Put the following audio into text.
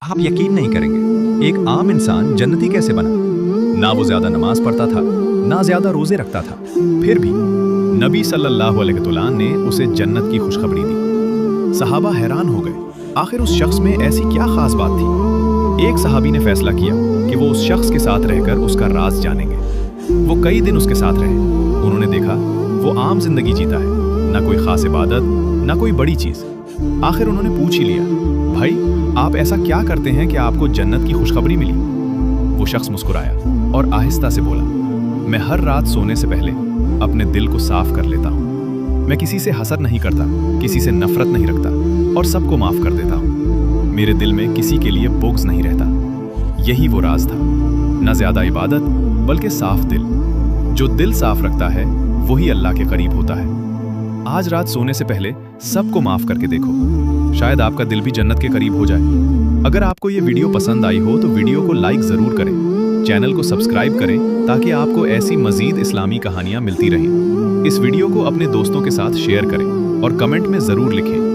आप यकीन नहीं करेंगे, एक आम इंसान जन्नती कैसे बना। ना वो ज्यादा नमाज पढ़ता था, ना ज्यादा रोजे रखता था, फिर भी नबी सल्लल्लाहु अलैहि वसल्लम ने उसे जन्नत की खुशखबरी दी। सहाबा हैरान हो गए, आखिर उस शख्स में ऐसी क्या खास बात थी। एक सहाबी ने फैसला किया कि वो उस शख्स के साथ रहकर उसका राज जानेंगे। वो कई दिन उसके साथ रहे। उन्होंने देखा वो आम जिंदगी जीता है, ना कोई खास इबादत, ना कोई बड़ी चीज। आखिर उन्होंने पूछ ही लिया, भाई आप ऐसा क्या करते हैं कि आपको जन्नत की खुशखबरी मिली। वो शख्स मुस्कुराया और आहिस्ता से बोला, मैं हर रात सोने से पहले अपने दिल को साफ कर लेता हूँ। मैं किसी से हसद नहीं करता, किसी से नफरत नहीं रखता और सबको माफ कर देता हूँ। मेरे दिल में किसी के लिए बुग़्ज़ नहीं रहता। यही वो राज था, न ज्यादा इबादत बल्कि साफ दिल। जो दिल साफ रखता है वही अल्लाह के करीब होता है। आज रात सोने से पहले सबको माफ करके देखो, शायद आपका दिल भी जन्नत के करीब हो जाए। अगर आपको ये वीडियो पसंद आई हो तो वीडियो को लाइक जरूर करें, चैनल को सब्सक्राइब करें ताकि आपको ऐसी मजीद इस्लामी कहानियां मिलती रहें। इस वीडियो को अपने दोस्तों के साथ शेयर करें और कमेंट में जरूर लिखें